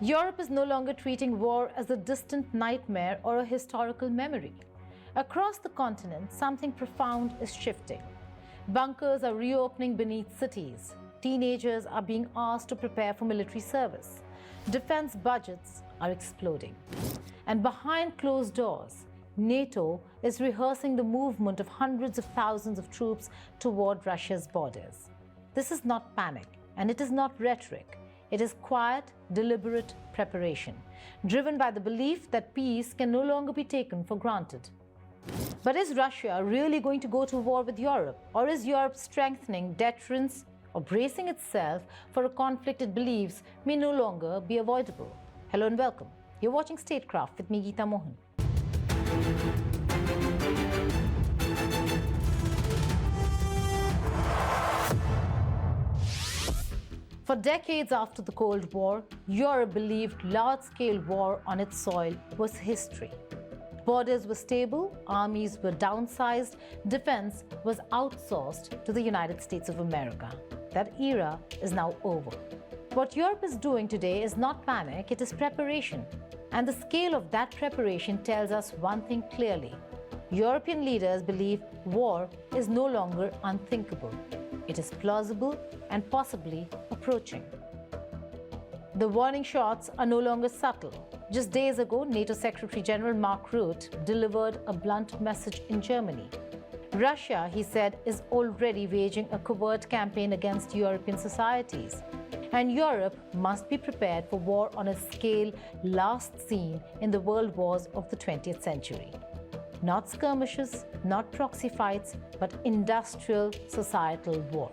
Europe is no longer treating war as a distant nightmare or a historical memory. Across the continent, something profound is shifting. Bunkers are reopening beneath cities. Teenagers are being asked to prepare for military service. Defense budgets are exploding. And behind closed doors, NATO is rehearsing the movement of hundreds of thousands of troops toward Russia's borders. This is not panic, and it is not rhetoric. It is quiet, deliberate preparation, driven by the belief that peace can no longer be taken for granted. But is Russia really going to go to war with Europe? Or is Europe strengthening deterrence or bracing itself for a conflict it believes may no longer be avoidable? Hello and welcome. You're watching Statecraft with me, Geeta Mohan. For decades after the Cold War, Europe believed large-scale war on its soil was history. Borders were stable, armies were downsized, defense was outsourced to the United States of America. That era is now over. What Europe is doing today is not panic, it is preparation. And the scale of that preparation tells us one thing clearly. European leaders believe war is no longer unthinkable. It is plausible and possibly approaching. The warning shots are no longer subtle. Just days ago, NATO Secretary General Mark Rutte delivered a blunt message in Germany. Russia, he said, is already waging a covert campaign against European societies. And Europe must be prepared for war on a scale last seen in the world wars of the 20th century. Not skirmishes, not proxy fights, but industrial societal war.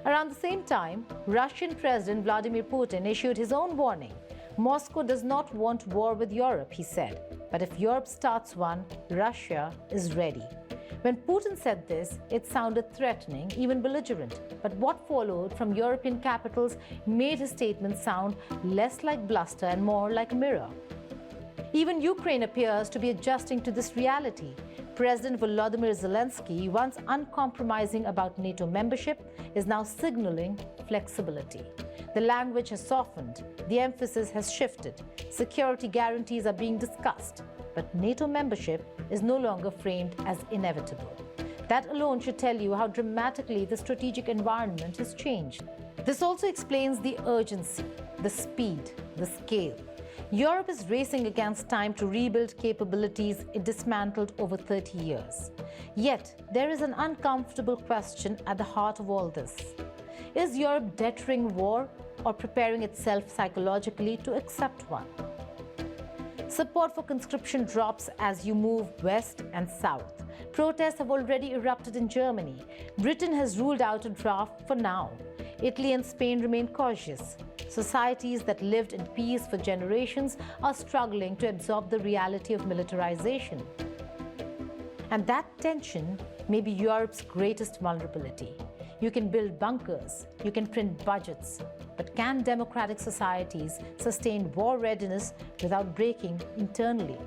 Around the same time, Russian President Vladimir Putin issued his own warning. Moscow does not want war with Europe, he said. But if Europe starts one, Russia is ready. When Putin said this, it sounded threatening, even belligerent. But what followed from European capitals made his statement sound less like bluster and more like a mirror. Even Ukraine appears to be adjusting to this reality. President Volodymyr Zelensky, once uncompromising about NATO membership, is now signaling flexibility. The language has softened, the emphasis has shifted, security guarantees are being discussed, but NATO membership is no longer framed as inevitable. That alone should tell you how dramatically the strategic environment has changed. This also explains the urgency, the speed, the scale. Europe is racing against time to rebuild capabilities it dismantled over 30 years. Yet, there is an uncomfortable question at the heart of all this. Is Europe deterring war or preparing itself psychologically to accept one? Support for conscription drops as you move west and south. Protests have already erupted in Germany. Britain has ruled out a draft for now. Italy and Spain remain cautious. Societies that lived in peace for generations are struggling to absorb the reality of militarization. And that tension may be Europe's greatest vulnerability. You can build bunkers, you can print budgets, but can democratic societies sustain war readiness without breaking internally?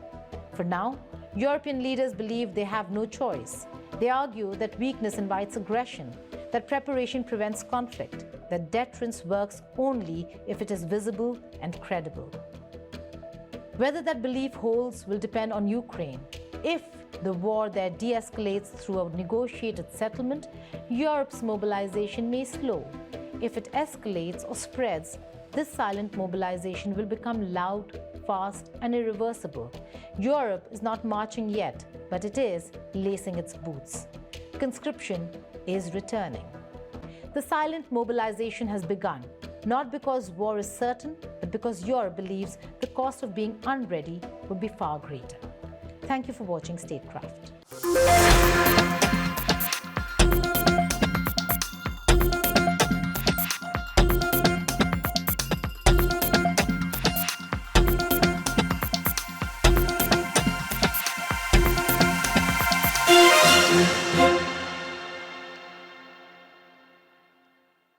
For now, European leaders believe they have no choice. They argue that weakness invites aggression, that preparation prevents conflict, that deterrence works only if it is visible and credible. Whether that belief holds will depend on Ukraine. If the war there de-escalates through a negotiated settlement, Europe's mobilization may slow. If it escalates or spreads, this silent mobilization will become loud, fast, and irreversible. Europe is not marching yet, but it is lacing its boots. Conscription is returning. The silent mobilization has begun, not because war is certain, but because Europe believes the cost of being unready would be far greater. Thank you for watching Statecraft.